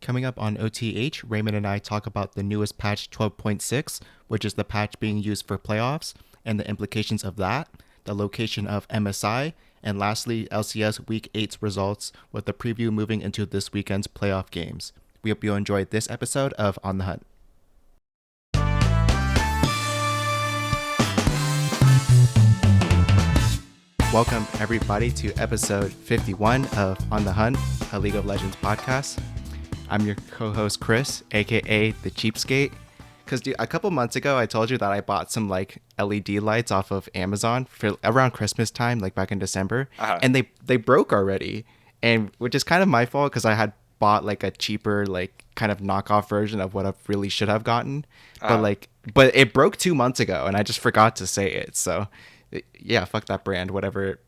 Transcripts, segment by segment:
Coming up on OTH, Raymond and I talk about the newest patch 12.6, which is the patch being used for playoffs and the implications of that, the location of MSI, and lastly, LCS Week 8's results with the preview moving into this weekend's playoff games. We hope you enjoyed this episode of On the Hunt. Welcome, everybody, to episode 51 of On the Hunt, a League of Legends podcast. I'm your co-host, Chris, aka The Cheapskate. Because a couple months ago, I told you that I bought some LED lights off of Amazon for around Christmas time, back in December, and they broke already, and which is kind of my fault because I had bought a cheaper kind of knockoff version of what I really should have gotten, but it broke 2 months ago, and I just forgot to say it. So yeah, fuck that brand, whatever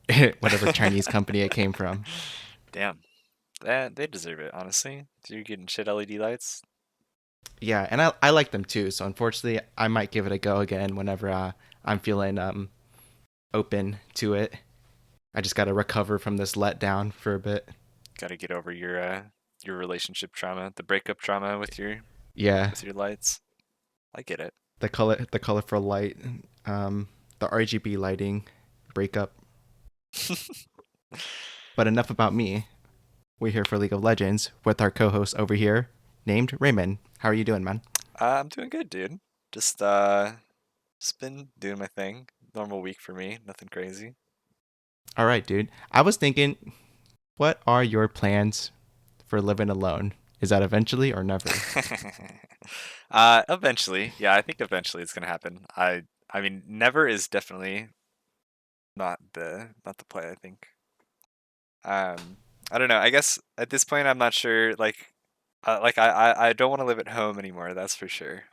Chinese company it came from. Damn. They deserve it, honestly. You're getting shit LED lights. Yeah, and I like them too. So unfortunately, I might give it a go again whenever I'm feeling open to it. I just got to recover from this letdown for a bit. Got to get over your relationship trauma, the breakup trauma with your lights. I get it. The colorful light, the RGB lighting, breakup. But enough about me. We're here for League of Legends with our co-host over here, named Raymond. How are you doing, man? I'm doing good, dude. Just been doing my thing. Normal week for me. Nothing crazy. All right, dude. I was thinking, what are your plans for living alone? Is that eventually or never? Eventually. Yeah, I think eventually it's gonna happen. I mean, never is definitely not the play, I think. I don't know. I guess at this point, I'm not sure. I don't want to live at home anymore. That's for sure.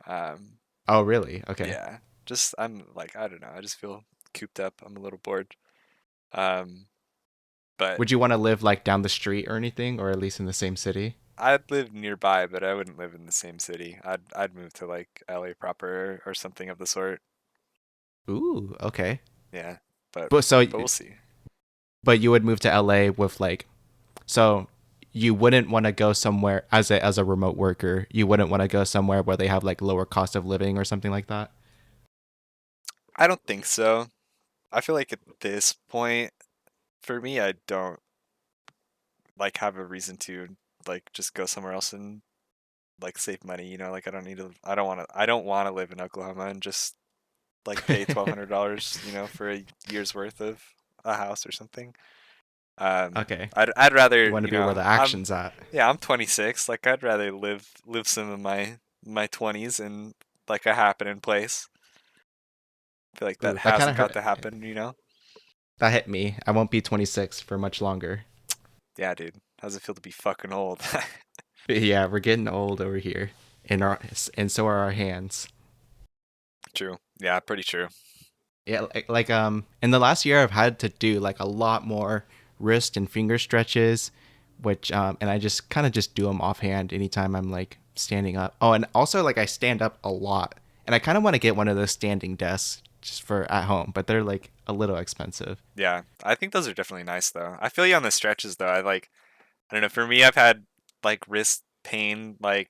Oh, really? Okay. Yeah. Just I'm I don't know. I just feel cooped up. I'm a little bored. But would you want to live down the street or anything, or at least in the same city? I'd live nearby, but I wouldn't live in the same city. I'd move to LA proper or something of the sort. Ooh, okay. Yeah, but we'll see. But you would move to LA with so you wouldn't want to go somewhere as a remote worker. You wouldn't want to go somewhere where they have lower cost of living or something like that. I don't think so. I feel like at this point, for me, I don't have a reason to just go somewhere else and save money. You know, I don't need to. I don't want to live in Oklahoma and just pay $1,200. For a year's worth of a house or something. Okay. I'd rather you want to be where the action's at. Yeah, I'm 26. I'd rather live some of my 20s in a happening place. I feel like that hasn't got to happen, That hit me. I won't be 26 for much longer. Yeah, dude. How's it feel to be fucking old? Yeah, we're getting old over here, and so are our hands. True. Yeah, pretty true. Yeah, in the last year, I've had to do a lot more wrist and finger stretches, which and I just kind of just do them offhand anytime I'm standing up. Oh, and also I stand up a lot, and I kind of want to get one of those standing desks just for at home, but they're a little expensive. Yeah, I think those are definitely nice though. I feel you on the stretches though. I don't know. For me, I've had wrist pain kind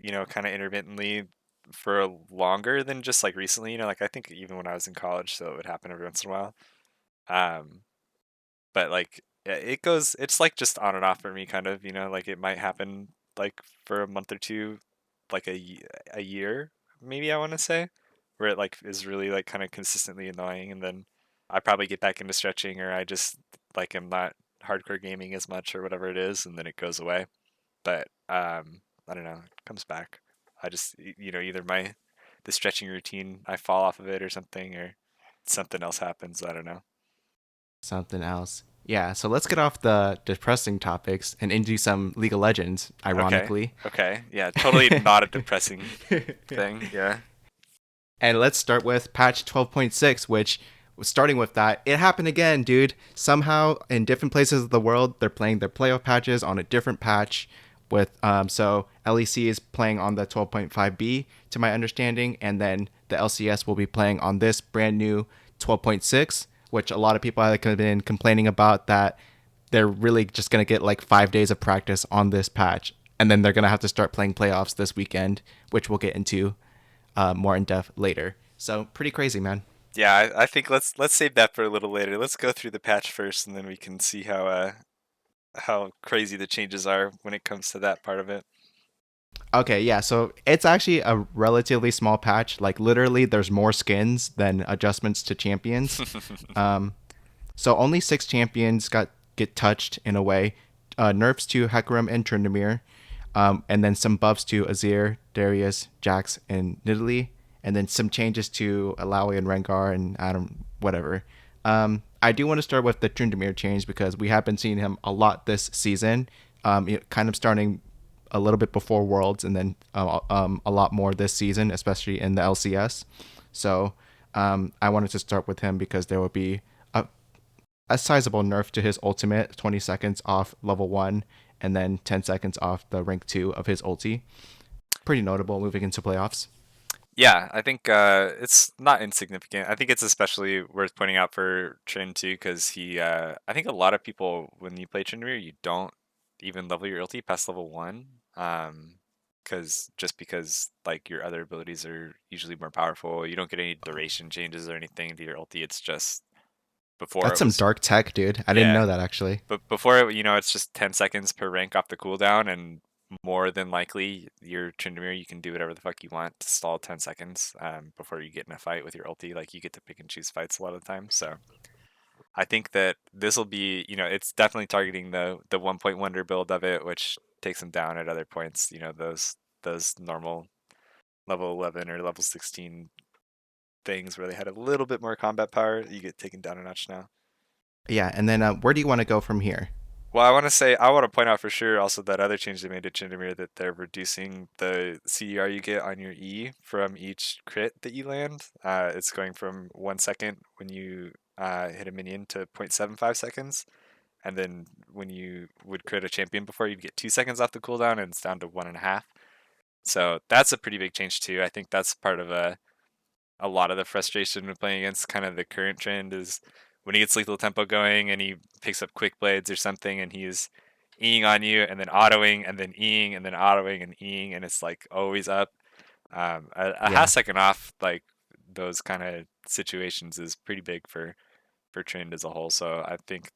of intermittently for longer than just recently. I think even when I was in college, so it would happen every once in a while. But it goes. It's just on and off for me, kind of. It might happen for a month or two, a year, maybe I want to say, where it is really kind of consistently annoying, and then I probably get back into stretching, or I just am not hardcore gaming as much, or whatever it is, and then it goes away. But I don't know, it comes back. I just either the stretching routine, I fall off of it or something, or something else happens. I don't know. Something else. Yeah, so let's get off the depressing topics and into some League of Legends, ironically. Okay. Yeah, totally not a depressing thing. Yeah. And let's start with patch 12.6, which, starting with that, it happened again, dude. Somehow, in different places of the world, they're playing their playoff patches on a different patch. So LEC is playing on the 12.5B, to my understanding, and then the LCS will be playing on this brand new 12.6, which a lot of people have been complaining about, that they're really just going to get 5 days of practice on this patch. and then they're gonna have to start playing playoffs this weekend, which we'll get into more in depth later. So pretty crazy, man. Yeah, I think let's save that for a little later. Let's go through the patch first, and then we can see how crazy the changes are when it comes to that part of it. Okay, yeah, so it's actually a relatively small patch. Like literally, there's more skins than adjustments to champions. Um, so only 6 champions get touched in a way. Nerfs to Hecarim and Tryndamere, and then some buffs to Azir, Darius, Jax, and Nidalee, and then some changes to Alawi and Rengar and Adam, whatever. I do want to start with the Tryndamere change because we have been seeing him a lot this season, kind of starting a little bit before Worlds and then a lot more this season, especially in the LCS. So I wanted to start with him because there will be a sizable nerf to his ultimate, 20 seconds off level 1, and then 10 seconds off the rank 2 of his ulti. Pretty notable moving into playoffs. Yeah, I think it's not insignificant. I think it's especially worth pointing out for Trin too, because I think a lot of people, when you play Tryndamere, you don't even level your ulti past level 1, because like your other abilities are usually more powerful. You don't get any duration changes or anything to your ulti. It's just before That's it some was, dark tech, dude. I didn't yeah, know that actually. but before it's just 10 seconds per rank off the cooldown, and more than likely your Tryndamere, you can do whatever the fuck you want to stall 10 seconds before you get in a fight with your ulti. Like you get to pick and choose fights a lot of the time. So I think that this will be, it's definitely targeting the 1 point wonder build of it, which takes them down at other points. Those normal level 11 or level 16 things where they had a little bit more combat power, you get taken down a notch now. Yeah, and then where do you want to go from here? Well, I want to point out for sure also that other change they made to Tryndamere, that they're reducing the CER you get on your E from each crit that you land. It's going from 1 second when you hit a minion to 0.75 seconds. And then when you would crit a champion before, you'd get 2 seconds off the cooldown, and it's down to 1.5. So that's a pretty big change too. I think that's part of a lot of the frustration with playing against kind of the current trend is when he gets lethal tempo going and he picks up quick blades or something, and he's eing on you and then autoing and then eing and then autoing and eing, and it's like always up. A half Yeah. second off, like those kind of situations, is pretty big for trend as a whole. So I think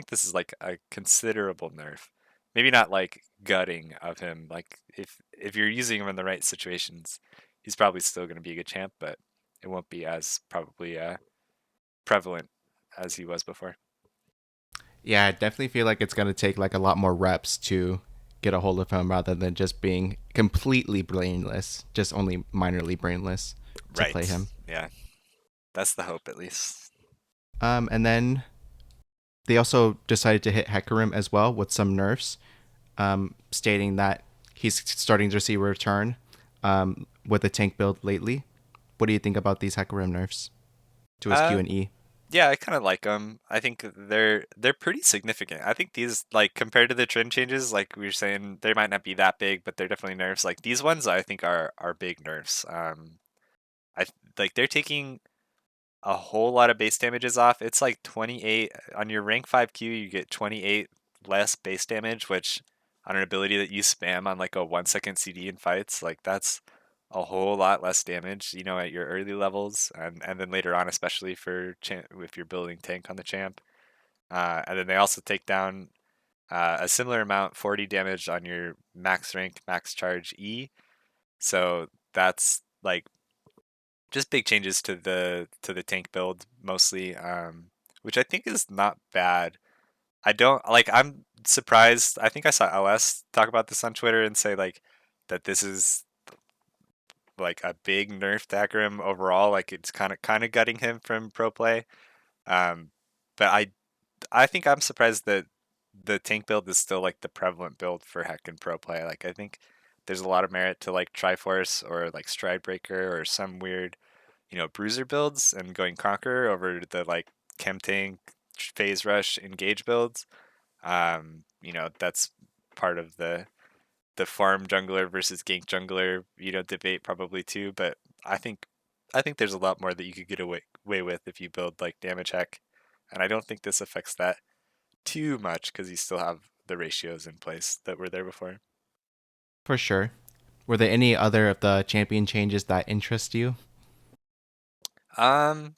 this is like a considerable nerf. Maybe not like gutting of him. Like if you're using him in the right situations, he's probably still going to be a good champ, but it won't be as probably prevalent as he was before. Yeah, I definitely feel like it's going to take like a lot more reps to get a hold of him rather than just being completely brainless, just only minorly brainless to play Right. him. Yeah. That's the hope, at least. And then they also decided to hit Hecarim as well with some nerfs, stating that he's starting to see a return with the tank build lately. What do you think about these Hecarim nerfs to his Q Uh, and E? yeah, I kind of like them. I think they're pretty significant. I think these, like, compared to the trend changes, like we were saying, they might not be that big, but they're definitely nerfs. Like these ones, I think are big nerfs. Like they're taking a whole lot of base damages off. It's like 28 on your rank 5 Q. You get 28 less base damage, which on an ability that you spam on like a 1 second CD in fights, like that's a whole lot less damage, at your early levels, and then later on, especially for if you're building tank on the champ. And then they also take down a similar amount, 40 damage on your max rank, max charge E. So that's like just big changes to the tank build mostly, which I think is not bad. I don't like. I'm surprised. I think I saw LS talk about this on Twitter and say like that this is like a big nerf to Hecarim overall. Like it's kind of gutting him from pro play. Um, but I think I'm surprised that the tank build is still like the prevalent build for Heck and pro play. Like I think there's a lot of merit to like Triforce or like Stride Breaker or some weird bruiser builds, and going Conqueror over the like Chem Tank, Phase Rush, Engage builds. That's part of the farm jungler versus gank jungler, debate probably too. But I think I think there's a lot more that you could get away with if you build like damage heck, and I don't think this affects that too much because you still have the ratios in place that were there before. For sure. Were there any other of the champion changes that interest you? Um,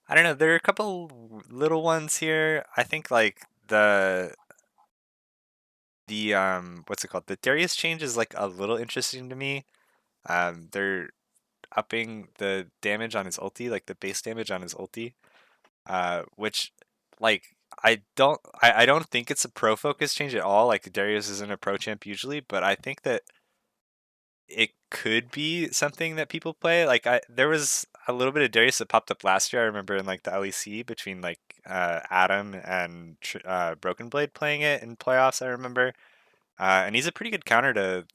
I don't know. There are a couple little ones here. I think like the what's it called? The Darius change is like a little interesting to me. They're upping the damage on his ulti, like the base damage on his ulti, which like I don't think it's a pro focus change at all. Like Darius isn't a pro champ usually, but I think that it could be something that people play. Like there was a little bit of Darius that popped up last year. I remember in like the LEC between like Adam and Broken Blade playing it in playoffs. I remember, and he's a pretty good counter to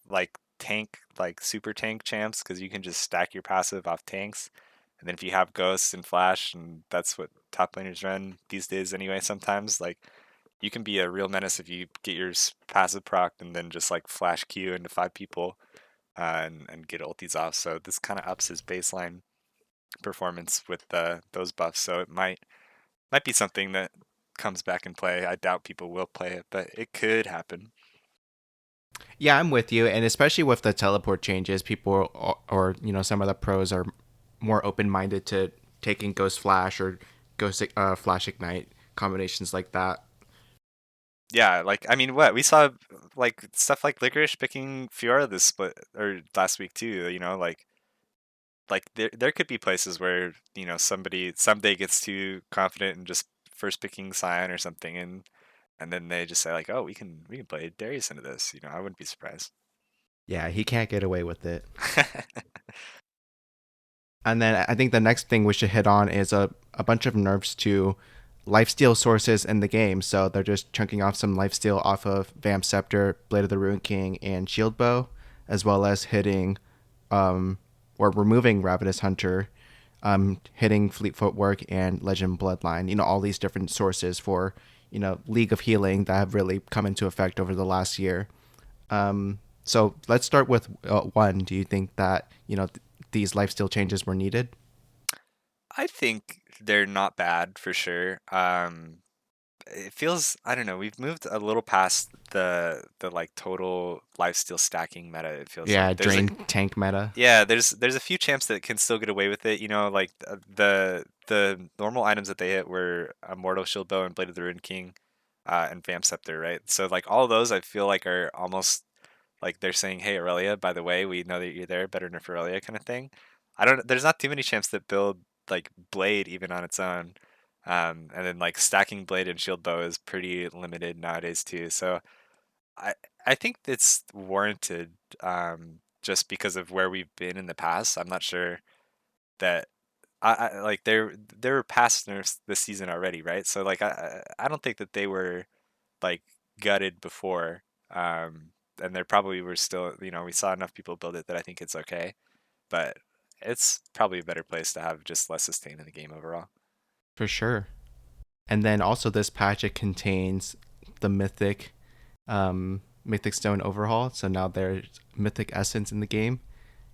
like tank, like super tank champs, because you can just stack your passive off tanks. And then if you have ghosts and flash, and that's what top laners run these days anyway, sometimes like you can be a real menace if you get your passive proc and then just like flash Q into five people and get ultis off. So this kind of ups his baseline performance with those buffs. So it might be something that comes back in play. I doubt people will play it, but it could happen. Yeah, I'm with you, and especially with the teleport changes, people or some of the pros are more open-minded to taking Ghost Flash or Ghost Flash Ignite combinations like that. Yeah, like I mean, what we saw like stuff like Licorice picking Fiora this split or last week too. Like there could be places where somebody someday gets too confident and just first picking Scion or something, and then they just say like, oh, we can play Darius into this. I wouldn't be surprised. Yeah, he can't get away with it. And then I think the next thing we should hit on is a bunch of nerfs to lifesteal sources in the game. So they're just chunking off some lifesteal off of Vamp Scepter, Blade of the Ruined King, and Shield Bow, as well as hitting um, or removing Ravenous Hunter, hitting Fleet Footwork and Legend Bloodline. All these different sources for League of Healing that have really come into effect over the last year. So let's start with one. Do you think that these lifesteal changes were needed? I think they're not bad for sure. It feels, I don't know, we've moved a little past the like total lifesteal stacking meta. It feels like Yeah, drain tank meta. there's a few champs that can still get away with it. Like the normal items that they hit were Immortal Shield Bow and Blade of the Ruined King, and Vamp Scepter, right? So like all those I feel like are almost like they're saying, hey Aurelia, by the way, we know that you're there, better nerf Aurelia kind of thing. I don't. There's not too many champs that build like Blade even on its own. And then like stacking Blade and Shield Bow is pretty limited nowadays too. So I I think it's warranted, just because of where we've been in the past. I'm not sure that I like there were past nerfs this season already, right? So like I don't think that they were like gutted before. And there probably were still, we saw enough people build it that I think it's okay. But it's probably a better place to have just less sustain in the game overall. For sure. And then also this patch, it contains the Mythic Stone overhaul. So now there's Mythic Essence in the game,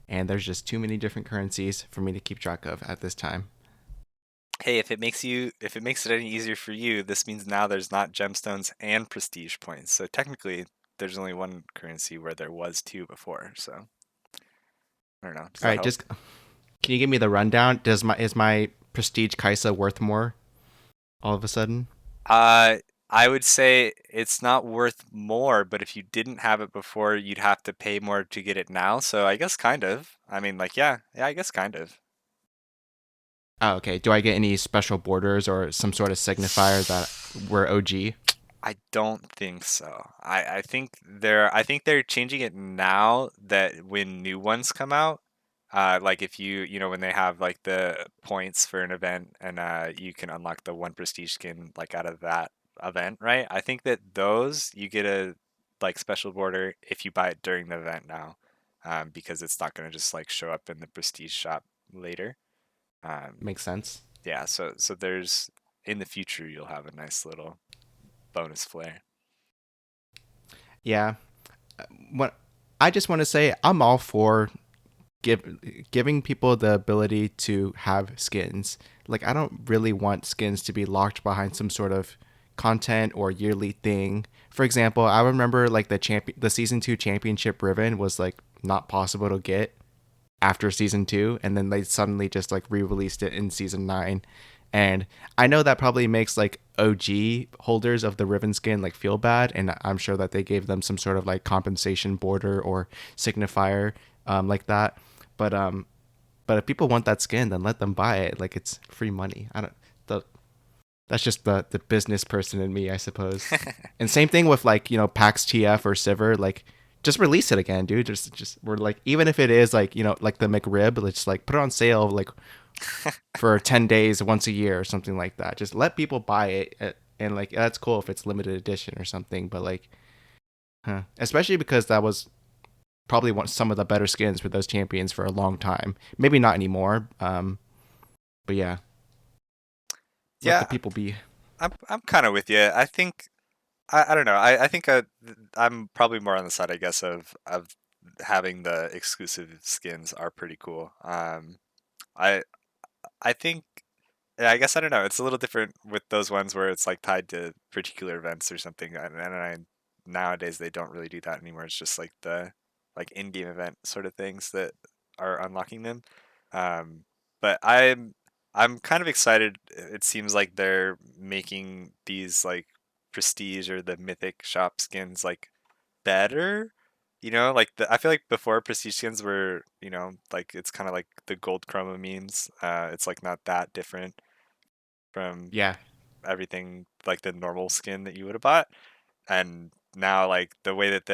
and there's just too many different currencies for me to keep track of at this time. Hey, if it makes it any easier for you, this means now there's not gemstones and prestige points. So technically, there's only one currency where there was two before. So I don't know. Does All that right, help? just can you give me the rundown? Is my Prestige Kaisa worth more all of a sudden? Uh, I would say it's not worth more, but if you didn't have it before, you'd have to pay more to get it now. So I guess kind of. I mean, like, yeah, I guess kind of. Oh, okay. Do I get any special borders or some sort of signifier that were OG? I don't think so. I think they're changing it now that when new ones come out, like if when they have like the points for an event and you can unlock the one prestige skin like out of that event, right? I think that those you get a like special border if you buy it during the event now, because it's not going to just like show up in the prestige shop later. Um, Makes sense. yeah, so there's in the future you'll have a nice little bonus flare. Yeah. What I just want to say, I'm all for give giving people the ability to have skins. Like I don't really want skins to be locked behind some sort of content or yearly thing. For example, I remember like the season 2 championship ribbon was like not possible to get after season 2, and then they suddenly just like re-released it in season 9. And I know that probably makes like OG holders of the ribbon skin like feel bad, and I'm sure that they gave them some sort of like compensation border or signifier like that. But if people want that skin, then let them buy it. Like, it's free money. I don't the That's just the business person in me, I suppose. And same thing with like, PAX TF or Sivir, like just release it again, dude. Just we're like, even if it is like, like the McRib, let's like put it on sale like for 10 days once a year or something like that. Just let people buy it, and like that's cool if it's limited edition or something, but like especially because that was probably some of the better skins for those champions for a long time. Maybe not anymore. But yeah, let the Yeah, people be. I'm kind of with you. I think I don't know. I think I'm probably more on the side, I guess, of having the exclusive skins are pretty cool. I I think yeah, I guess I don't know. It's a little different with those ones where it's like tied to particular events or something. And nowadays they don't really do that anymore. It's just like the like in-game event sort of things that are unlocking them. Um, but I'm kind of excited. It seems like they're making these like prestige or the mythic shop skins like better. Like I feel like before prestige skins were, like it's kind of like the gold chroma memes. It's like not that different from Yeah. everything like the normal skin that you would have bought. And now like the way that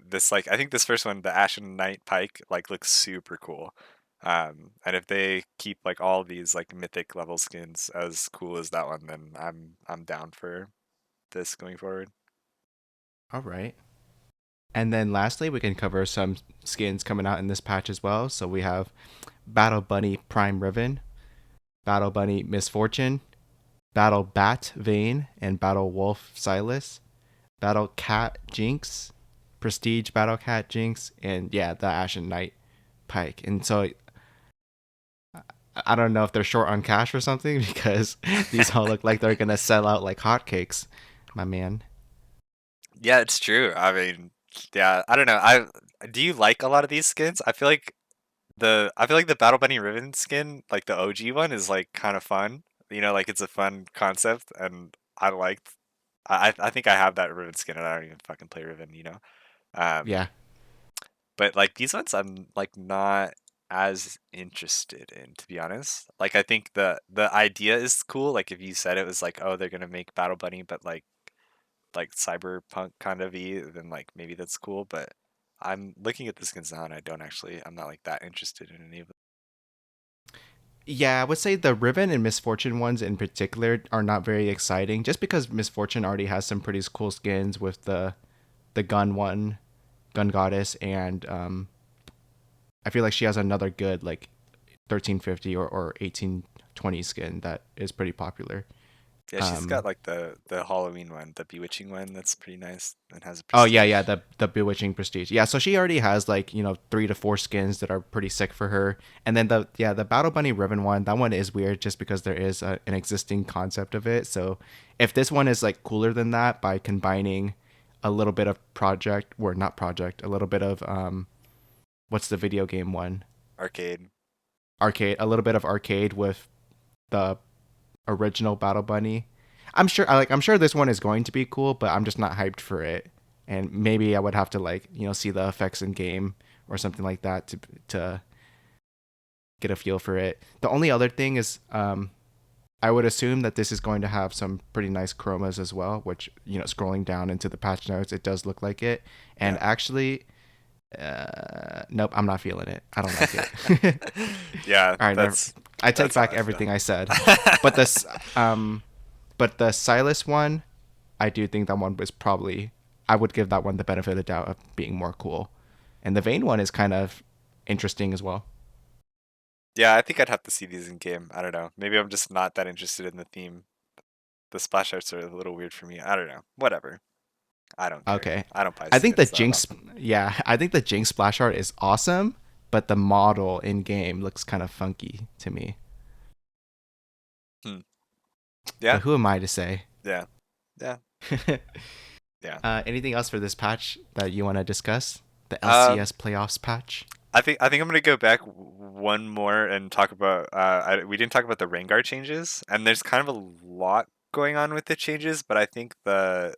this like I think this first one, the Ashen Knight Pike, like looks super cool. And if they keep like all these like mythic level skins as cool as that one, then I'm down for this going forward. All right. And then lastly, we can cover some skins coming out in this patch as well. So we have Battle Bunny Prime Riven, Battle Bunny Misfortune, Battle Bat Vayne, and Battle Wolf Silas, Battle Cat Jinx, Prestige Battle Cat Jinx, and yeah, the Ashen Knight Pike. And so I don't know if they're short on cash or something because these all look like they're gonna sell out like hotcakes, my man. Yeah, it's true. I mean, yeah, I don't know. I Do you like a lot of these skins? I feel like the Battle Bunny Ribbon skin, like the OG one, is like kind of fun. Like it's a fun concept, and I liked. I think I have that Ribbon skin, and I don't even fucking play Ribbon. Um, Yeah. but like these ones, I'm like not as interested in, to be honest. Like I think the idea is cool. Like if you said it was like, oh, they're gonna make Battle Bunny, but like cyberpunk kind of then like maybe that's cool. But I'm looking at the skins now, and I'm not like that interested in any of them. Yeah, I would say the Riven and Misfortune ones in particular are not very exciting just because Misfortune already has some pretty cool skins with the gun one, Gun Goddess, and I feel like she has another good like 1350 or 1820 skin that is pretty popular. Yeah, she's got Um, like the Halloween one, the Bewitching one. That's pretty nice and has a oh yeah, prestige. the Bewitching Prestige. Yeah, so she already has like 3 to 4 skins that are pretty sick for her. And then the Battle Bunny Ribbon one, that one is weird just because there is an existing concept of it. So if this one is like cooler than that by combining a little bit of project or not project, a little bit of what's the video game one? Arcade. Arcade, a little bit of arcade with the original Battle Bunny. I'm sure this one is going to be cool, but I'm just not hyped for it. And maybe I would have to like, see the effects in game or something like that to get a feel for it. The only other thing is I would assume that this is going to have some pretty nice chromas as well, which, scrolling down into the patch notes, it does look like it. And Yeah. actually, nope, I'm not feeling it. I don't like it. Yeah, All right, never. I take that's how back I feel. everything I said. But this, but the Silas one, I do think that one was probably. I would give that one the benefit of the doubt of being more cool, and the Vayne one is kind of interesting as well. Yeah, I think I'd have to see these in game. I don't know. Maybe I'm just not that interested in the theme. The splash arts are a little weird for me. I don't know. Whatever. I don't care. Okay, I don't buy I think the skins that Jinx. often. Yeah, I think the Jinx splash art is awesome, but the model in game looks kind of funky to me. Hmm. But Yeah. who am I to say? Yeah. Yeah, yeah. Anything else for this patch that you want to discuss? The Um, LCS playoffs patch? I think I'm gonna go back one more and talk about. We didn't talk about the Rengar changes, and there's kind of a lot going on with the changes, but I think the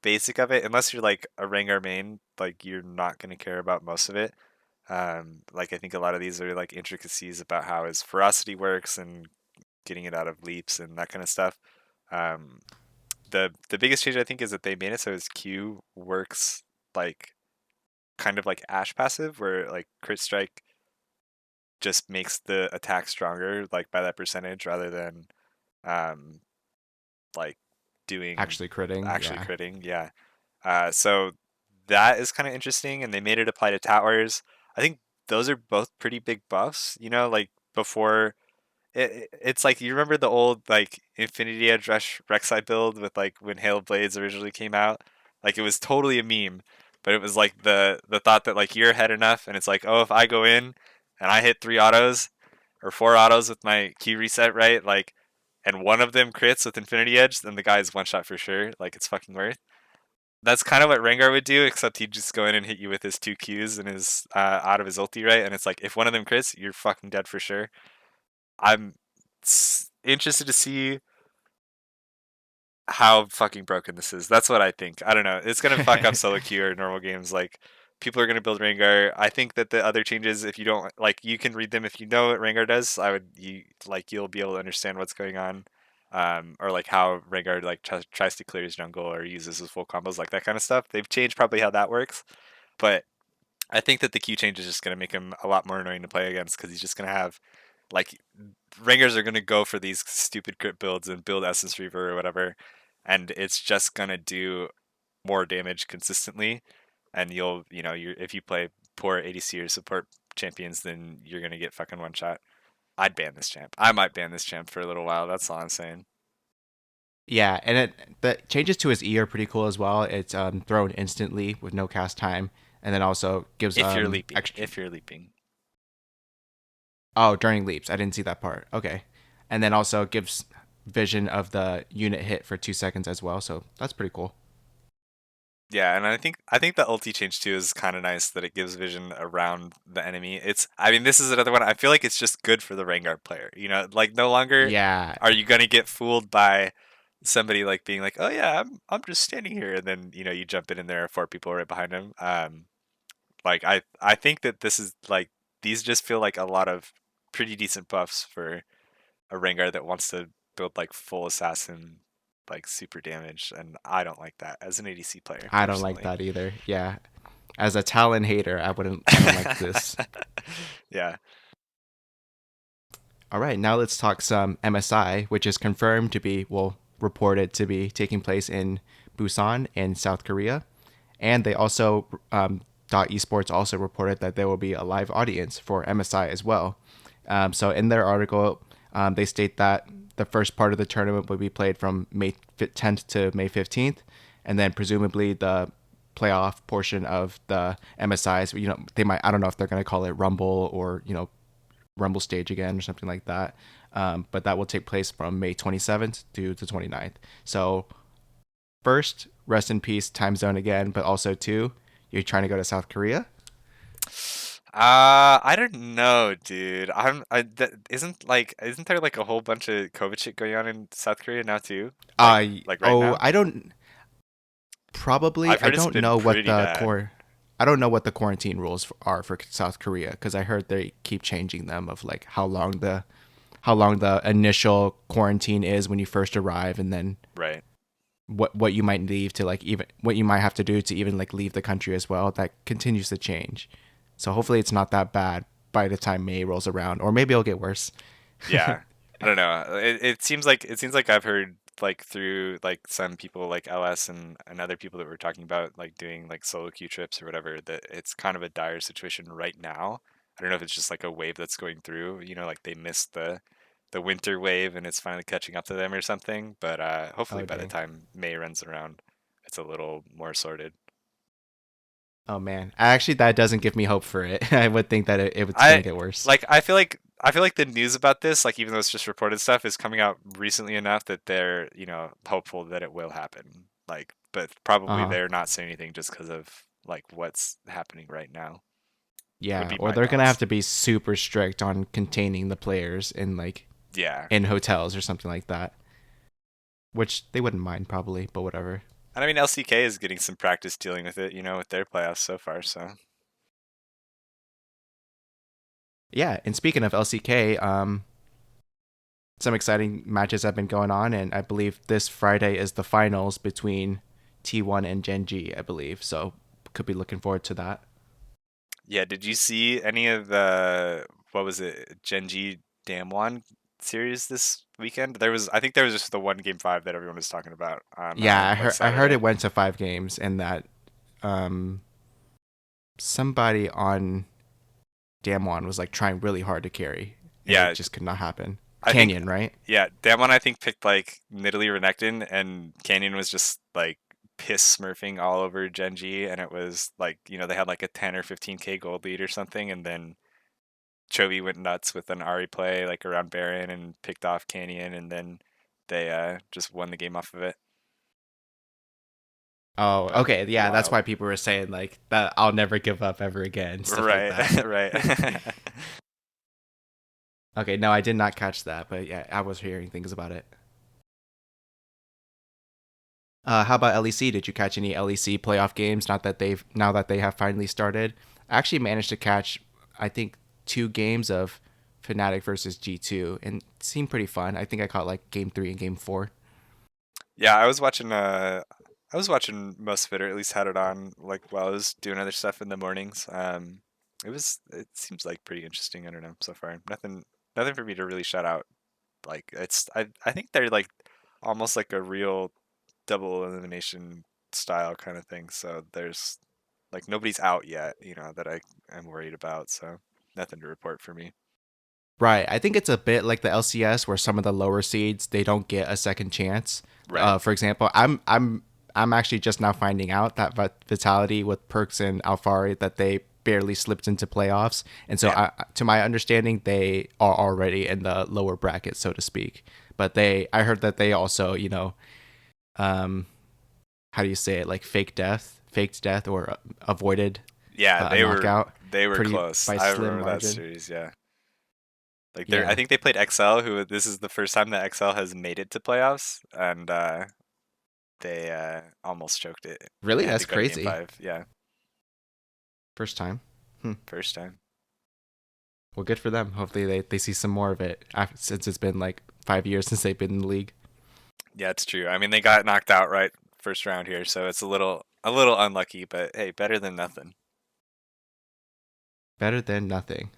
basic of it, unless you're like a Rengar main, like you're not gonna care about most of it. Like I think a lot of these are like intricacies about how his ferocity works and getting it out of leaps and that kind of stuff. Um, the biggest change I think is that they made it so his Q works like kind of like Ash passive, where like crit strike just makes the attack stronger, like by that percentage, rather than um like doing Actually critting, actually yeah. critting. Yeah. So that is kind of interesting, and they made it apply to towers. I think those are both pretty big buffs. You know, like before it's like you remember the old like Infinity Edge Rush Rek'Sai build with like when Hail Blades originally came out. Like it was totally a meme, but it was like the thought that like you're ahead enough, and it's like, oh, if I go in and I hit 3 autos or 4 autos with my Q reset right, like, and one of them crits with Infinity Edge, then the guy's one shot for sure. Like it's fucking worth. That's kind of what Rengar would do, except he'd just go in and hit you with his 2 Qs and his out of his ulti, right? And it's like if one of them crits, you're fucking dead for sure. I'm interested to see how fucking broken this is. That's what I think. I don't know. It's gonna fuck up solo queue or normal games. Like people are gonna build Rengar. I think that the other changes, if you don't like, you can read them if you know what Rengar does. I would you like you'll be able to understand what's going on, or like how Rengar like tries to clear his jungle or uses his full combos, like that kind of stuff. They've changed probably how that works, but I think that the Q change is just gonna make him a lot more annoying to play against because he's just gonna have like ringers are gonna go for these stupid crit builds and build Essence Reaver or whatever, and it's just gonna do more damage consistently. And you if you play poor ADC or support champions, then you're gonna get fucking one shot. I'd ban this champ. I might ban this champ for a little while. That's all I'm saying. Yeah, and the changes to his E are pretty cool as well. It's thrown instantly with no cast time, and then also gives If you're leaping, extra. if you're leaping, Oh, during leaps, I didn't see that part. Okay, and then also gives vision of the unit hit for 2 seconds as well. So that's pretty cool. yeah, and I think the ulti change too is kind of nice that it gives vision around the enemy. I mean this is another one. I feel like it's just good for the Rengar player. Like no longer Yeah, are you gonna get fooled by somebody like being like, oh yeah, I'm just standing here, and then you jump in and there are 4 people right behind him. Like I think that this is like these just feel like a lot of pretty decent buffs for a Rengar that wants to build like full assassin, like super damage, and I don't like that as an ADC player I don't like personally. that either. Yeah, as a Talon hater, I wouldn't. I don't like this. Yeah. All right, now let's talk some MSI, which is confirmed to be, well, reported to be taking place in Busan in South Korea. And they also, Dot Esports also reported that there will be a live audience for MSI as well. So in their article, they state that the first part of the tournament will be played from May 10th to May 15th. And then presumably the playoff portion of the MSIs, they might, I don't know if they're going to call it Rumble or, Rumble stage again or something like that. But that will take place from May 27th to the 29th. So first, rest in peace, time zone again, but also two, you're trying to go to South Korea. I don't know, dude. Isn't there like a whole bunch of COVID shit going on in South Korea now too? Like Uh like right oh, now? I don't probably I've I heard it's don't been know what pretty the bad. core I don't know what the quarantine rules are for South Korea because I heard they keep changing them of like how long the initial quarantine is when you first arrive and then Right. what you might leave to like even what you might have to do to even like leave the country as well. That continues to change. So hopefully it's not that bad by the time May rolls around, or maybe it'll get worse. Yeah. I don't know. It seems like I've heard like through like some people like LS and other people that were talking about like doing like solo queue trips or whatever that it's kind of a dire situation right now. I don't know if it's just like a wave that's going through, like they missed the winter wave and it's finally catching up to them or something, but hopefully Oh by the dang. time May runs around it's a little more sorted. Oh man. Actually, that doesn't give me hope for it. I would think that it's gonna I get worse. I feel like I feel like the news about this, like even though it's just reported stuff, is coming out recently enough that they're, hopeful that it will happen. Like, but probably Uh-huh. they're not saying anything just because of like what's happening right now. Would Yeah, be or my they're gonna have thoughts. to be super strict on containing the players in like Yeah. in hotels or something like that, which they wouldn't mind probably, but whatever. And I mean, LCK is getting some practice dealing with it, with their playoffs so far. So Yeah, and speaking of LCK, some exciting matches have been going on, and I believe this Friday is the finals between T1 and Gen G, I believe. So could be looking forward to that. yeah, did you see any of the what was it, Genji Damwon series this weekend? I think there was just the one game five that everyone was talking about on Yeah, like I heard Saturday. it went to 5 games, and that um, somebody on Damwon was like trying really hard to carry, and it Yeah, just could not happen. I think Canyon, right? yeah, Damwon I think picked like Nidalee Renekton, and Canyon was just like piss smurfing all over Genji, and it was like they had like a 10 or 15k gold lead or something, and then Chovy went nuts with an Ari play like around Baron and picked off Canyon, and then they just won the game off of it. Oh, But okay. Yeah, that's wild. why people were saying like that. I'll never give up ever again, stuff like Right, that. right. Okay, no, I did not catch that, but yeah, I was hearing things about it. How about LEC? Did you catch any LEC playoff games? Not that they've now that they have finally started. I actually managed to catch, I think, 2 games of Fnatic versus G2, and it seemed pretty fun. I think I caught like game 3 and game 4. Yeah, I was watching most of it, or at least had it on like while I was doing other stuff in the mornings. It seems like pretty interesting. I don't know so far. Nothing for me to really shout out. Like I think they're like almost like a real double elimination style kind of thing. So there's like nobody's out yet, that I am worried about. So nothing to report for me. Right. I think it's a bit like the LCS where some of the lower seeds they don't get a second chance. Right. For example, I'm actually just now finding out that Vitality with Perks and Alfari that they barely slipped into playoffs, and so Damn. to my understanding, they are already in the lower bracket, so to speak. But I heard that they also, um, how do you say it, like faked death, or avoided Yeah, a they were knockout they were pretty close. by I slim remember that margin. series. Yeah. Like I Yeah, think they played XL, who this is the first time that XL has made it to playoffs, and they almost choked it. really, They had to that's go to game crazy. five. Yeah, First time. Hmm. first time. Well, good for them. Hopefully, they see some more of it since it's been like 5 years since they've been in the league. Yeah, it's true. I mean, they got knocked out right first round here, so it's a little unlucky, but hey, better than nothing. Better than nothing.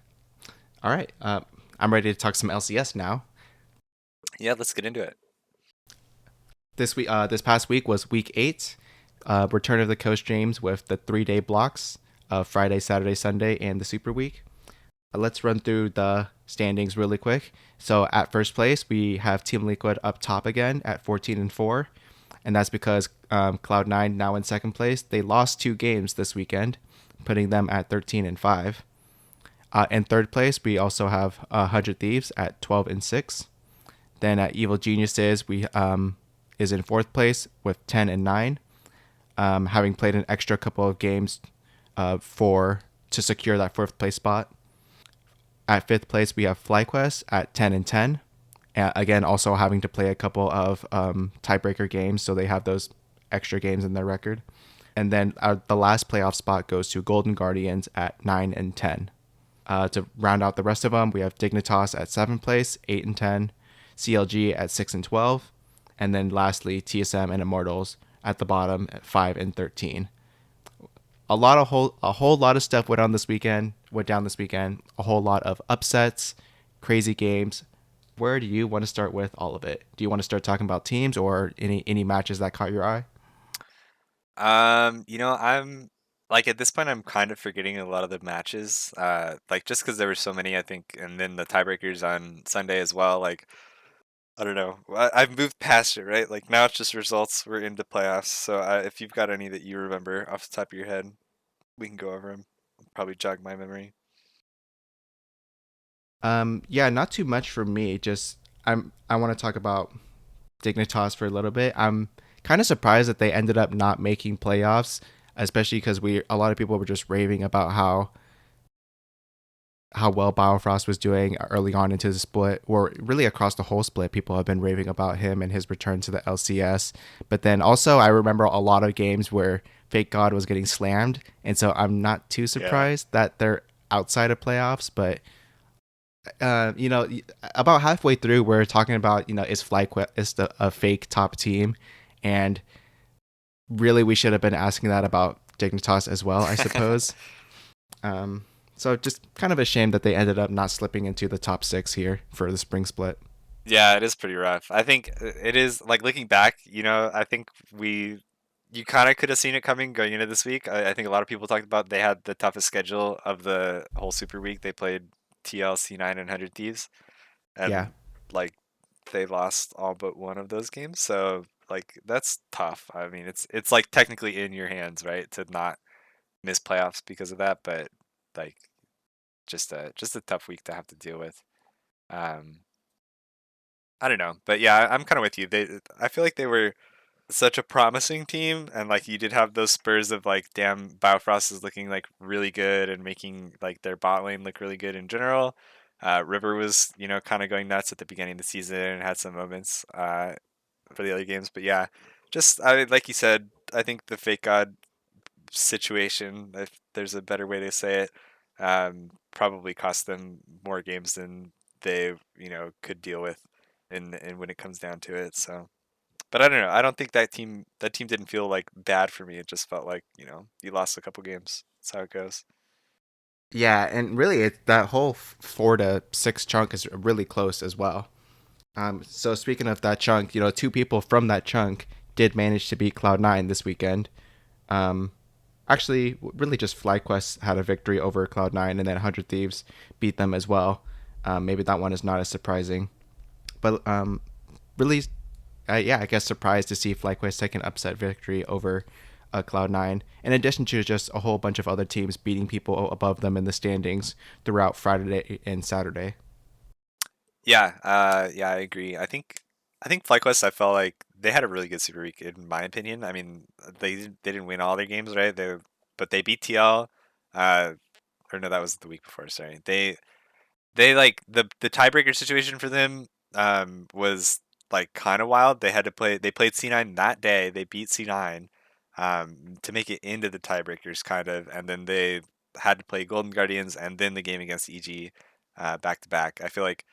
All right. I'm ready to talk some LCS now. Yeah, let's get into it. This past week was week 8. Return of the Coast Games with the 3-day blocks of Friday, Saturday, Sunday, and the Super Week. Let's run through the standings really quick. So at first place, we have Team Liquid up top again at 14-4, and that's because Cloud9 now in second place. They lost 2 games this weekend, putting them at 13-5. In third place, we also have 100 Thieves at 12-6. Then at Evil Geniuses, we is in fourth place with 10-9, having played an extra couple of games for to secure that fourth place spot. At fifth place, we have FlyQuest at 10-10. Again, also having to play a couple of tiebreaker games, so they have those extra games in their record. And then the last playoff spot goes to Golden Guardians at 9-10. To round out the rest of them, we have Dignitas at 7th place, 8-10, CLG at 6-12, and then lastly TSM and Immortals at the bottom at 5-13. A whole lot of stuff went down this weekend. A whole lot of upsets, crazy games. Where do you want to start with all of it? Do you want to start talking about teams or any matches that caught your eye? I'm like at this point, I'm kind of forgetting a lot of the matches, like just because there were so many, I think, and then the tiebreakers on Sunday as well. Like I don't know, I've moved past it, right? Like now it's just results. We're into playoffs. So if you've got any that you remember off the top of your head, we can go over them. Probably jog my memory. Yeah, not too much for me. Just I want to talk about Dignitas for a little bit. I'm kind of surprised that they ended up not making playoffs, especially because we a lot of people were just raving about how well Biofrost was doing early on into the split, or really across the whole split. People have been raving about him and his return to the LCS. But then also, I remember a lot of games where Fake God was getting slammed, and so I'm not too Yeah. surprised that they're outside of playoffs. But you know, about halfway through, we're talking about is FlyQuest a fake top team, and really we should have been asking that about Dignitas as well, I suppose. Um, so just kind of a shame that they ended up not slipping into the top six here for the spring split. Yeah, it is pretty rough. I think it is like looking back, I think you kind of could have seen it coming going into this week. I think a lot of people talked about they had the toughest schedule of the whole Super Week. They played TL, C9, and 100 Thieves, Yeah. and like they lost all but one of those games. So like that's tough. I mean, it's like technically in your hands, right, to not miss playoffs because of that, but like just a tough week to have to deal with. Um, I don't know, but yeah, I'm kind of with you. I feel like they were such a promising team, and like you did have those spurs of like, damn, Biofrost is looking like really good and making like their bot lane look really good in general. River was, kind of going nuts at the beginning of the season and had some moments for the other games, but yeah, just like you said, I think the Fake God situation, if there's a better way to say it, probably cost them more games than they, could deal with, and when it comes down to it. So, but I don't know. I don't think that team didn't feel like bad for me. It just felt like you lost a couple games. That's how it goes. Yeah, and really, that whole 4 to 6 chunk is really close as well. So speaking of that chunk, two people from that chunk did manage to beat Cloud9 this weekend. Um, Actually, really just FlyQuest had a victory over Cloud9, and then 100 Thieves beat them as well. Maybe that one is not as surprising. But really, yeah, I guess surprised to see FlyQuest take an upset victory over Cloud9, in addition to just a whole bunch of other teams beating people above them in the standings throughout Friday and Saturday. Yeah, yeah, I agree. I think FlyQuest. I felt like they had a really good Super Week in my opinion. I mean, they didn't win all their games, right? But they beat TL. Uh, or no, that was the week before. Sorry, they like the tiebreaker situation for them was like kind of wild. They played C9 that day. They beat C9 to make it into the tiebreakers kind of, and then they had to play Golden Guardians and then the game against EG back to back. I feel like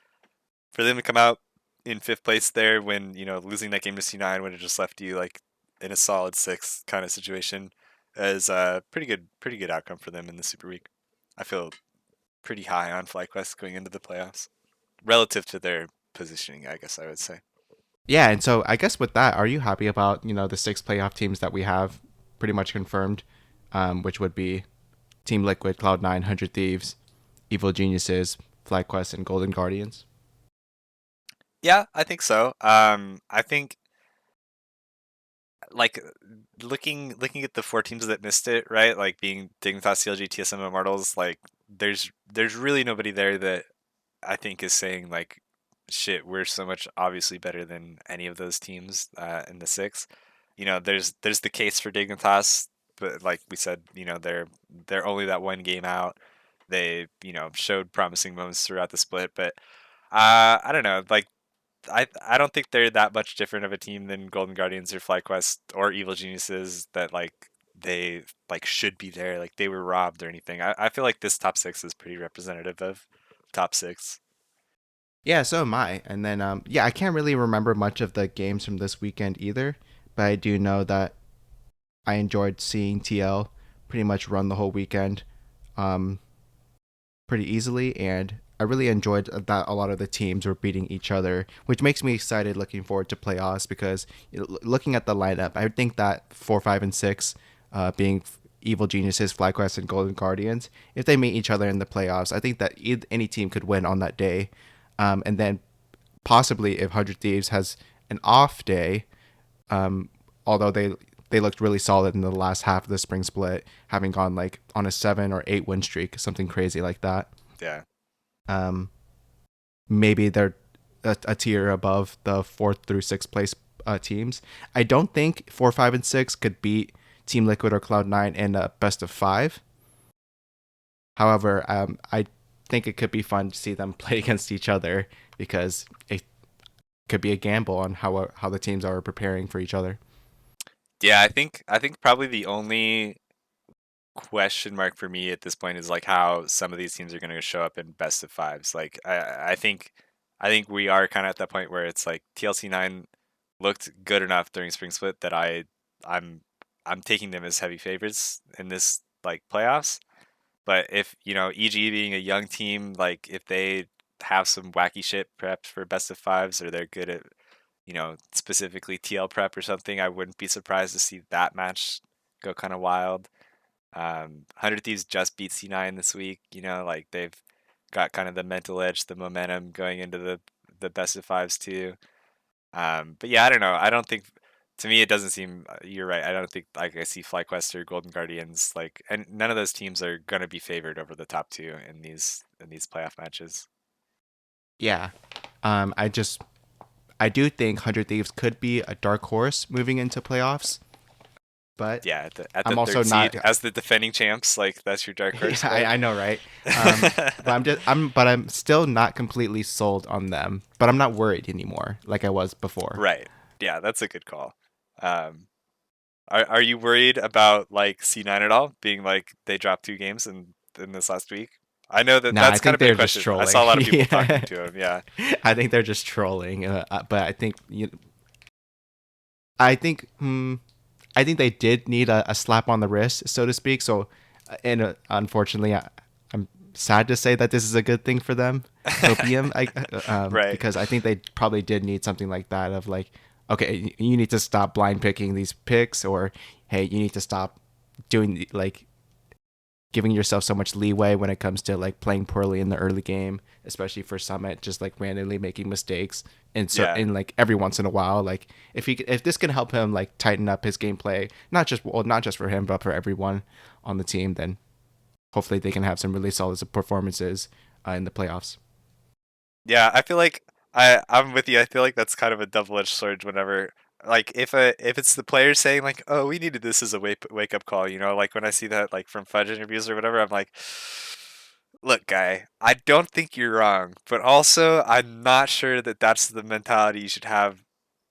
for them to come out in fifth place there when losing that game to C9 would have just left you like in a solid sixth kind of situation is a pretty good outcome for them in the Super Week. I feel pretty high on FlyQuest going into the playoffs relative to their positioning, I guess I would say. Yeah, and so I guess with that, are you happy about the 6 playoff teams that we have pretty much confirmed, which would be Team Liquid, Cloud9, 100 Thieves, Evil Geniuses, FlyQuest, and Golden Guardians? Yeah, I think so. I think like looking at the four teams that missed it, right? Like being Dignitas, CLG, TSM, Immortals. Like there's really nobody there that I think is saying like, shit, we're so much obviously better than any of those teams in the six. There's the case for Dignitas, but like we said, they're only that one game out. They showed promising moments throughout the split, but I don't know. Like I don't think they're that much different of a team than Golden Guardians or FlyQuest or Evil Geniuses that like they like should be there. Like they were robbed or anything. I feel like this top six is pretty representative of top six. Yeah, so am I. And then, yeah, I can't really remember much of the games from this weekend either, but I do know that I enjoyed seeing TL pretty much run the whole weekend. Um, Pretty easily, and I really enjoyed that a lot of the teams were beating each other, which makes me excited looking forward to playoffs because looking at the lineup, I think that 4, 5, and 6, being Evil Geniuses, FlyQuest, and Golden Guardians, if they meet each other in the playoffs, I think that any team could win on that day. And then possibly if 100 Thieves has an off day, um, although they looked really solid in the last half of the spring split, having gone like on a 7 or 8 win streak, something crazy like that. Yeah. Um, maybe they're a tier above the fourth through sixth place teams. I don't think 4, 5, and 6 could beat Team Liquid or Cloud9 in a best of 5. However, I think it could be fun to see them play against each other because it could be a gamble on how the teams are preparing for each other. Yeah, I think probably the only question mark for me at this point is like how some of these teams are going to show up in best of fives. Like I think we are kind of at that point where it's like TLC9 looked good enough during spring split that I'm I'm taking them as heavy favorites in this like playoffs. But if, EG being a young team, like if they have some wacky shit prepped for best of fives or they're good at, specifically TL prep or something, I wouldn't be surprised to see that match go kind of wild. 100 Thieves just beat C9 this week, like they've got kind of the mental edge, the momentum going into the best of fives too. But yeah, I don't know. I don't think to me it doesn't seem you're right. I don't think like I see FlyQuest or Golden Guardians like and none of those teams are going to be favored over the top two in these playoff matches. Yeah, um, I just I do think 100 Thieves could be a dark horse moving into playoffs, but Yeah, at the I'm also third not. seed as the defending champs, like that's your dark Yeah, horse bet. I know, right? But I'm still not completely sold on them. But I'm not worried anymore, like I was before. Right. Yeah, that's a good call. Um, are you worried about like C9 at all? Being like they dropped 2 games in this last week? I know that Nah, I that's kind think of been a they're just question. I saw trolling. a lot of people talking Yeah, to him. Yeah. I think they're just trolling. But I think, I think they did need a slap on the wrist, so to speak. So, unfortunately, I'm sad to say that this is a good thing for them, Copium, Right. because I think they probably did need something like that of like, okay, you need to stop blind picking these picks, or hey, you need to stop doing like giving yourself so much leeway when it comes to like playing poorly in the early game, especially for Summit, just like randomly making mistakes and so Yeah. in like every once in a while, like if this can help him like tighten up his gameplay, not just for him but for everyone on the team, then hopefully they can have some really solid performances in the playoffs. Yeah, I feel like I'm with you. I feel like that's kind of a double-edged sword whenever like if it's the players saying like, "Oh, we needed this as a wake up call," like when I see that like from Fudge interviews or whatever, I'm like, "Look, guy, I don't think you're wrong, but also I'm not sure that that's the mentality you should have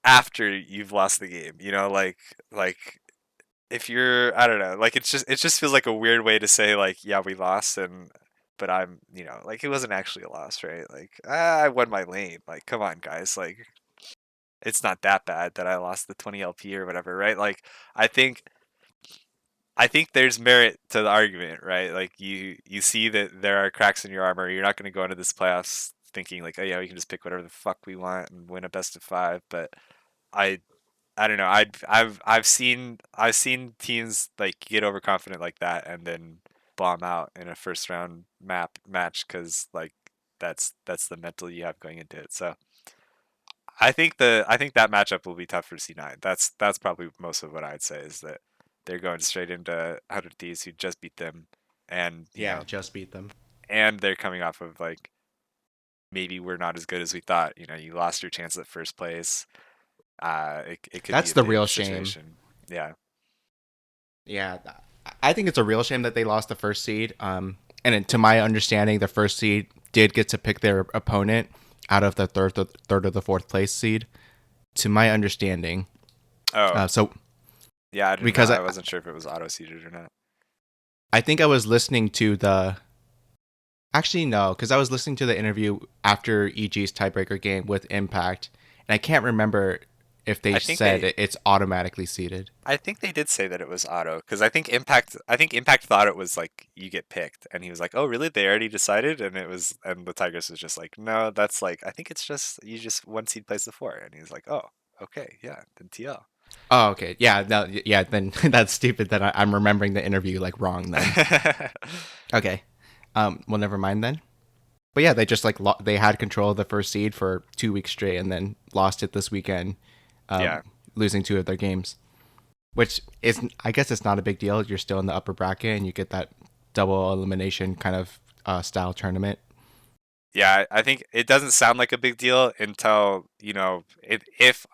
after you've lost the game." Like if you're I don't know, like it just feels like a weird way to say like, "Yeah, we lost," and but I'm, like it wasn't actually a loss, right? Like I won my lane. Like come on, guys. Like it's not that bad that I lost the 20 LP or whatever, right? Like I think I think there's merit to the argument, right? Like you see that there are cracks in your armor. You're not going to go into this playoffs thinking like, oh yeah, we can just pick whatever the fuck we want and win a best of five. But I I don't know. I've seen teams like get overconfident like that and then bomb out in a first round match because like that's the mental you have going into it. So I think that matchup will be tough for C9. That's probably most of what I'd say is that they're going straight into 100 Thieves who just beat them, and Yeah, just beat them. and they're coming off of like maybe we're not as good as we thought. You lost your chance at first place. It could be That's a the big real shame. situation. Yeah. Yeah, I think it's a real shame that they lost the first seed. To my understanding, the first seed did get to pick their opponent out of the third or the fourth place seed. To my understanding, Oh, so yeah. I didn't know. because I wasn't sure if it was auto seeded or not. I think I was listening to the actually no, because I was listening to the interview after EG's tiebreaker game with Impact, and I can't remember if they I think said they it's automatically seeded. I think they did say that it was auto because I think Impact thought it was like you get picked and he was like, "Oh, really? They already decided?" And the Tigers was just like, "No, that's like I think it's just you just one seed plays the four." And he's like, "Oh, okay, yeah, then TL." Oh, okay, yeah, no, yeah, then that's stupid that I'm remembering the interview like wrong then. Okay, well, never mind then. But yeah, they just like they had control of the first seed for 2 weeks straight, and then lost it this weekend, Yeah. losing 2 of their games. Which is, I guess, it's not a big deal. You're still in the upper bracket, and you get that double elimination kind of style tournament. Yeah, I think it doesn't sound like a big deal until, if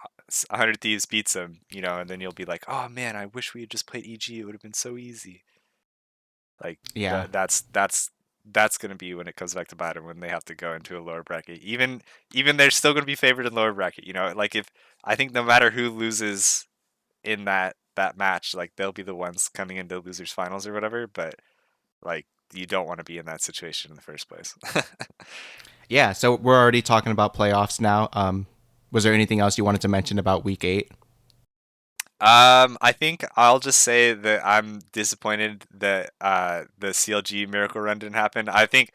100 Thieves beats them, and then you'll be like, oh man, I wish we had just played EG. It would have been so easy. Like Yeah. that's going to be when it comes back to bottom when they have to go into a lower bracket. Even they're still going to be favored in lower bracket. Like if I think no matter who loses in that match, like they'll be the ones coming into losers finals or whatever. But like you don't want to be in that situation in the first place. Yeah, so we're already talking about playoffs now. Was there anything else you wanted to mention about week 8? I think I'll just say that I'm disappointed that the CLG Miracle Run didn't happen. I think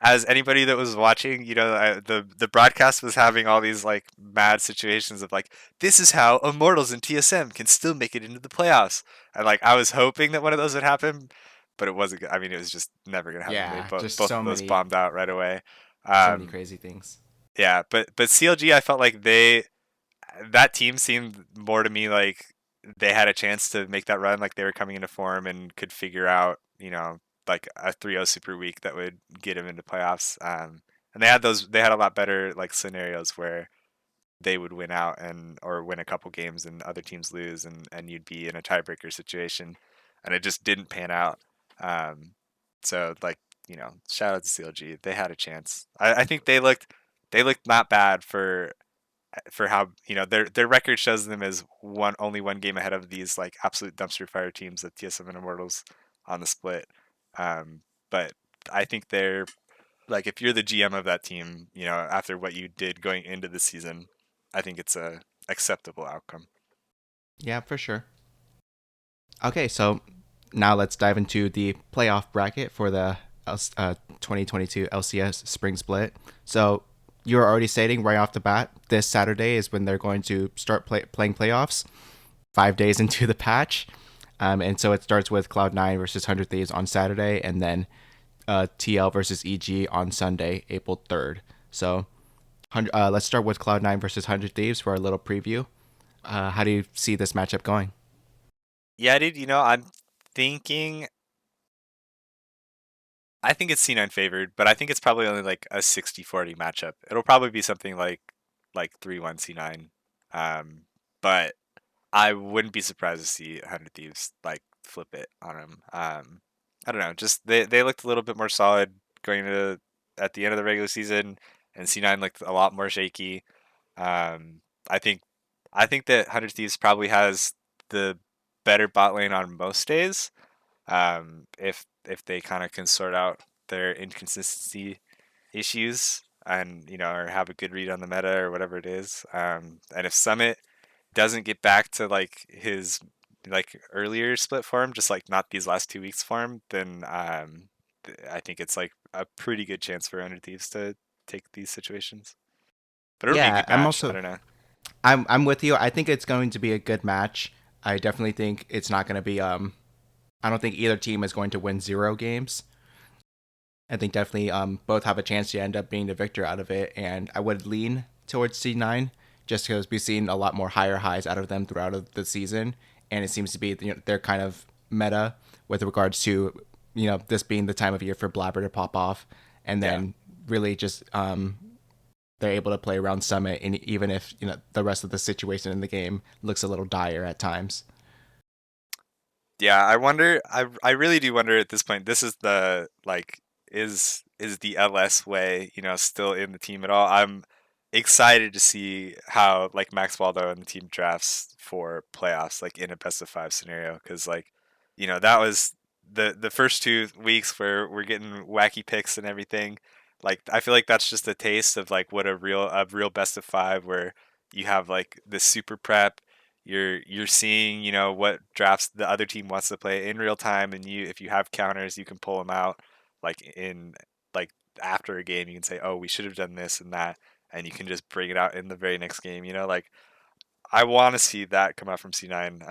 as anybody that was watching, the broadcast was having all these like mad situations of like this is how Immortals and TSM can still make it into the playoffs, and like I was hoping that one of those would happen, but it wasn't. I mean, it was just never gonna happen. They Yeah, both just both of those bombed out right away. so many Um, crazy things. yeah, but CLG, I felt like that team seemed more to me like they had a chance to make that run, like they were coming into form and could figure out, like a 3-0 super week that would get them into playoffs. And they had a lot better like scenarios where they would win out and or win a couple games and other teams lose and you'd be in a tiebreaker situation, and it just didn't pan out. Um, so like shout out to CLG, they had a chance. I think they looked not bad for how their record shows them as only one game ahead of these like absolute dumpster fire teams of TSM and Immortals on the split. Um, but I think they're like if you're the GM of that team, after what you did going into the season, I think it's a acceptable outcome. Yeah, for sure. Okay, so now let's dive into the playoff bracket for the 2022 LCS Spring Split. So you're already stating right off the bat, this Saturday is when they're going to start playing playoffs, 5 days into the patch. And so it starts with Cloud9 versus 100 Thieves on Saturday, and then TL versus EG on Sunday, April 3rd. So let's start with Cloud9 versus 100 Thieves for a little preview. How do you see this matchup going? Yeah, dude. I'm thinking. I think it's C9 favored, but I think it's probably only like a 60-40 matchup. It'll probably be something like 3-1 C9. But I wouldn't be surprised to see 100 Thieves like flip it on them. I don't know. Just they looked a little bit more solid going to at the end of the regular season, and C9 looked a lot more shaky. Um, I think I think that 100 Thieves probably has the better bot lane on most days. If they kind of can sort out their inconsistency issues and or have a good read on the meta or whatever it is. And if Summit doesn't get back to like his like earlier split form, just like not these last 2 weeks form, then I think it's like a pretty good chance for Under Thieves to take these situations. But it'll be a Yeah, good match. I don't know. I'm with you. I think it's going to be a good match. I definitely think it's not going to be I don't think either team is going to win 0 games. I think definitely both have a chance to end up being the victor out of it, and I would lean towards C9 just because we've seen a lot more higher highs out of them throughout the season, and it seems to be they're kind of meta with regards to this being the time of year for Blabber to pop off, and Yeah. then really just they're able to play around Summit, and even if the rest of the situation in the game looks a little dire at times. Yeah, I wonder. I really do wonder at this point. This is the like is the LS way, still in the team at all? I'm excited to see how like Max Waldo and the team drafts for playoffs, like in a best of five scenario, because like that was the first 2 weeks where we're getting wacky picks and everything. Like I feel like that's just a taste of like what a real best of five where you have like the super prep, you're seeing what drafts the other team wants to play in real time, and if you have counters you can pull them out like in like after a game you can say, oh, we should have done this and that, and you can just bring it out in the very next game. Like I want to see that come out from C9.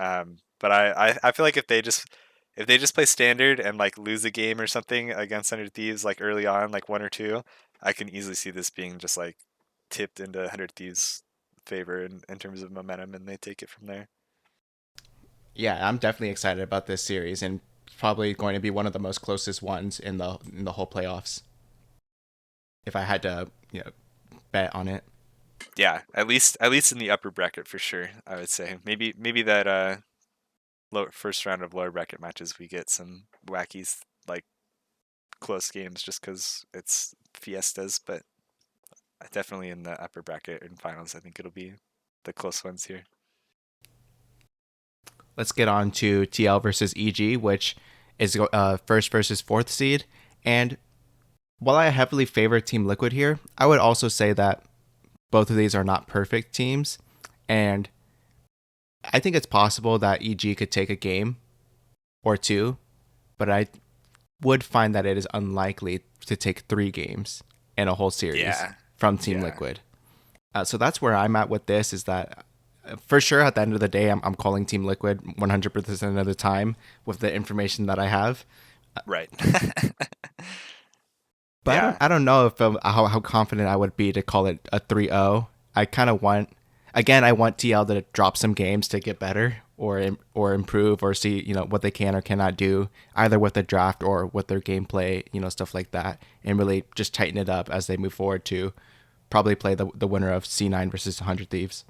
But I feel like if they just play standard and like lose a game or something against Hundred Thieves like early on, like one or two, I can easily see this being just like tipped into Hundred Thieves' favor in terms of momentum, and they take it from there. Yeah, I'm definitely excited about this series, and probably going to be one of the most closest ones in the whole playoffs. if I had to, bet on it. Yeah, at least in the upper bracket for sure. I would say maybe that first round of lower bracket matches we get some wacky like close games just because it's fiestas, but definitely in the upper bracket and finals, I think it'll be the close ones here. Let's get on to TL versus EG, which is first versus fourth seed. And while I heavily favor Team Liquid here, I would also say that both of these are not perfect teams. And I think it's possible that EG could take a game or two, but I would find that it is unlikely to take 3 games in a whole series Yeah, from Team yeah, Liquid. So that's where I'm at with this is that for sure at the end of the day, I'm calling Team Liquid 100% of the time with the information that I have. right. But Yeah, I don't know if how confident I would be to call it a 3-0. I kind of want, again, I want TL to drop some games to get better or improve or see what they can or cannot do either with the draft or with their gameplay, stuff like that, and really just tighten it up as they move forward to probably play the winner of C9 versus 100 Thieves.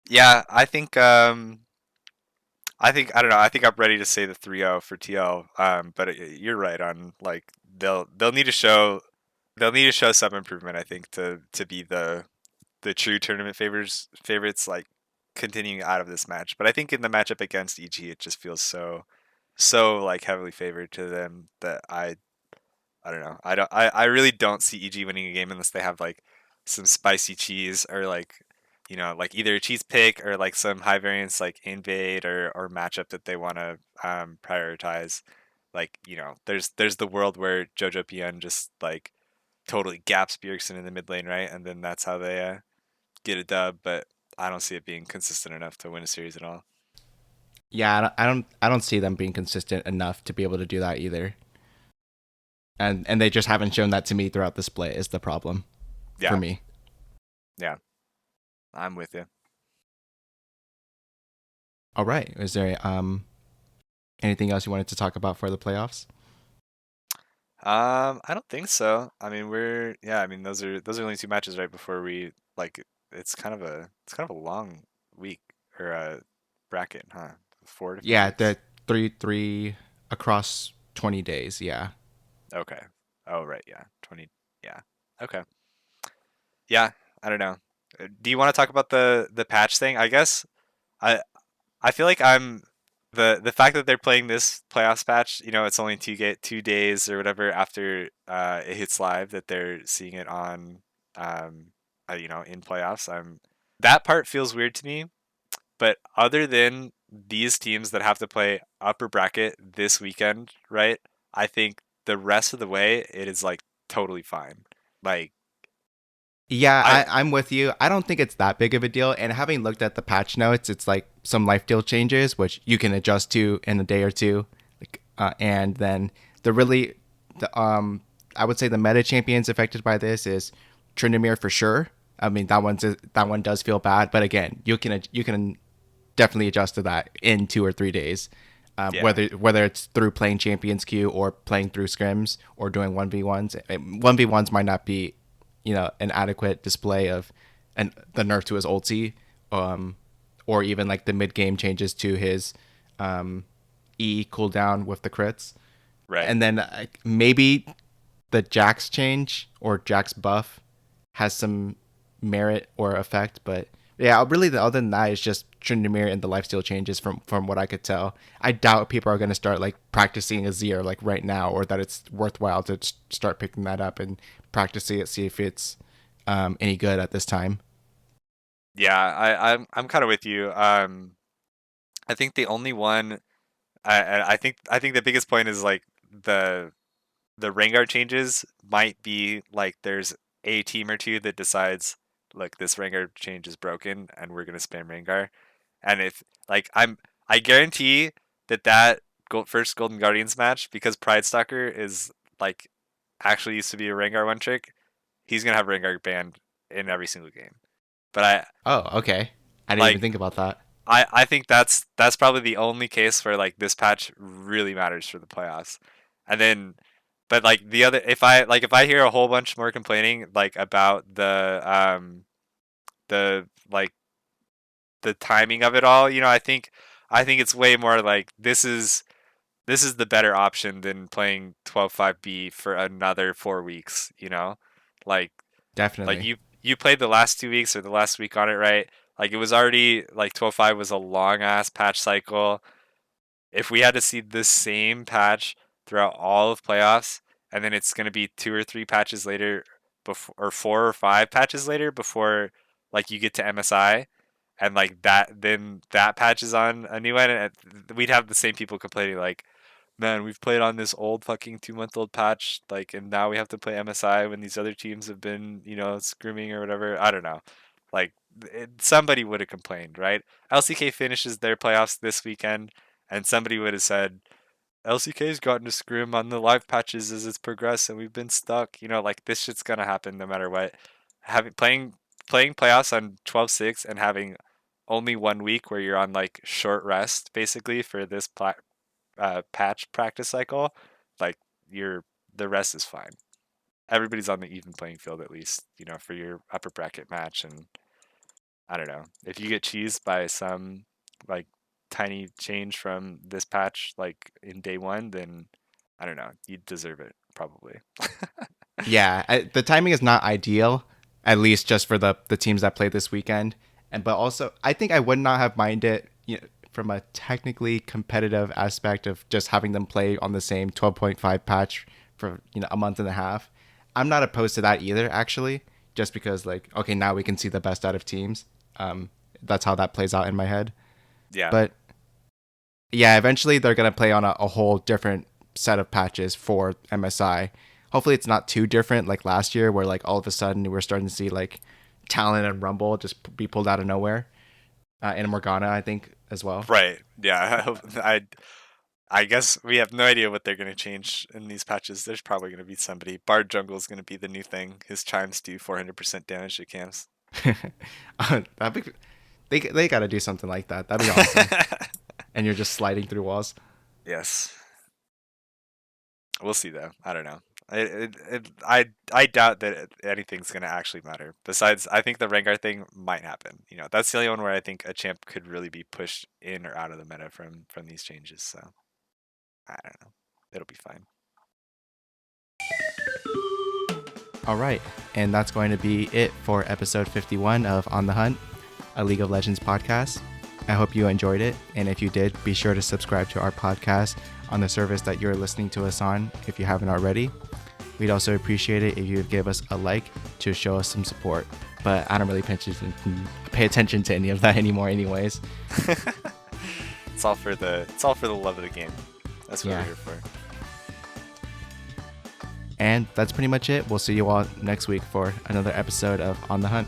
yeah. I think I don't know. I think I'm ready to say the 3-0 for TL. But you're right on like they'll need to show some improvement. I think to be the true tournament favorites like continuing out of this match. But I think in the matchup against EG, it just feels so like heavily favored to them that I don't know. I really don't see EG winning a game unless they have like some spicy cheese or like like either a cheese pick or like some high variance like invade or matchup that they want to prioritize. Like there's the world where Jojo PN just like totally gaps Bjergsen in the mid lane, right? And then that's how they get a dub. But I don't see it being consistent enough to win a series at all. Yeah, I don't see them being consistent enough to be able to do that either. And they just haven't shown that to me throughout the split is the problem for Yeah, me. yeah, I'm with you. All right. Is there anything else you wanted to talk about for the playoffs? I don't think so. I mean, I mean, those are only 2 matches right before we like. It's kind of a long week or bracket, huh? 4 different Yeah, weeks. the three across 20 days. Yeah. Okay. Oh, right. Yeah. 20. Yeah. Okay. Yeah. I don't know. Do you want to talk about the patch thing? I guess I I feel like I'm the fact that they're playing this playoffs patch, it's only 2 days or whatever after it hits live that they're seeing it on in playoffs. That part feels weird to me, but other than these teams that have to play upper bracket this weekend, right? I think the rest of the way it is like totally fine. Like Yeah, I I'm with you. I don't think it's that big of a deal. And having looked at the patch notes, it's like some life deal changes, which you can adjust to in a day or two. And then the really, I would say the meta champions affected by this is Tryndamere for sure. I mean, that one does feel bad, but again, you can definitely adjust to that in 2 or 3 days. yeah, Whether it's through playing champions queue or playing through scrims or doing 1v1s. 1v1s might not be, an adequate display of the nerf to his ulti, or even like the mid game changes to his E cooldown with the crits, right. and then maybe the Jax change or Jax buff has some merit or effect, but yeah, really, other than that, it's just Tryndamere and the lifesteal changes from what I could tell. I doubt people are going to start like practicing Azir like right now, or that it's worthwhile to start picking that up and practicing it, see if it's any good at this time. Yeah, I'm kind of with you. I think the only one I think the biggest point is like the the Rengar changes might be like there's a team or two that decides like this Rengar change is broken and we're gonna spam Rengar, and if like I guarantee that first Golden Guardians match, because Pride Stalker is like actually used to be a Rengar one trick, he's gonna have Rengar banned in every single game. But Oh, okay. I didn't even like think about that. I think that's probably the only case where like this patch really matters for the playoffs. And then But like the other, if I hear a whole bunch more complaining like about the like the timing of it all, I think it's way more like this is the better option than playing 12.5B for another 4 weeks. Like like Definitely. you played the last 2 weeks or the last week on it, right? Like it was already like 12.5 was a long ass patch cycle. If we had to see the same patch throughout all of playoffs, and then it's going to be 2 or 3 patches later, before, or 4 or 5 patches later before like you get to MSI, and like then that patch is on a new one, and we'd have the same people complaining like, man, we've played on this old fucking 2 month old patch, like, and now we have to play MSI when these other teams have been, screaming or whatever. I don't know. Like, somebody would have complained, right? LCK finishes their playoffs this weekend, and somebody would have said, LCK's gotten to scrim on the live patches as it's progressed, and we've been stuck. Like this shit's gonna happen no matter what. Having playing playoffs on 12-6 and having only 1 week where you're on like short rest basically for this patch practice cycle, like the rest is fine. Everybody's on the even playing field at least, for your upper bracket match. And I don't know, if you get cheesed by some like tiny change from this patch like in day one, then I don't know, you deserve it probably. Yeah, the timing is not ideal, at least just for the teams that played this weekend. But also, I think I would not have minded, from a technically competitive aspect of just having them play on the same 12.5 patch for a month and a half. I'm not opposed to that either, actually, just because like, okay, now we can see the best out of teams. That's how that plays out in my head. Yeah. But yeah, eventually they're gonna play on a whole different set of patches for MSI. Hopefully it's not too different like last year where like all of a sudden we're starting to see like Talon and Rumble just be pulled out of nowhere. And Morgana, I think, as well. Right. Yeah. I guess we have no idea what they're going to change in these patches. There's probably going to be somebody. Bard Jungle is going to be the new thing. His chimes do 400% damage to camps. That'd be, they got to do something like that. That'd be awesome. And you're just sliding through walls. Yes. We'll see though. I don't know. I doubt that anything's going to actually matter. Besides, I think the Rengar thing might happen. That's the only one where I think a champ could really be pushed in or out of the meta from these changes. So I don't know. It'll be fine. All right, and that's going to be it for episode 51 of On the Hunt, a League of Legends podcast. I hope you enjoyed it, and if you did, be sure to subscribe to our podcast on the service that you're listening to us on if you haven't already. We'd also appreciate it if you would give us a like to show us some support, but I don't really pay attention to any of that anymore anyways. It's all for the love of the game. That's what we're here for. And that's pretty much it. We'll see you all next week for another episode of On the Hunt.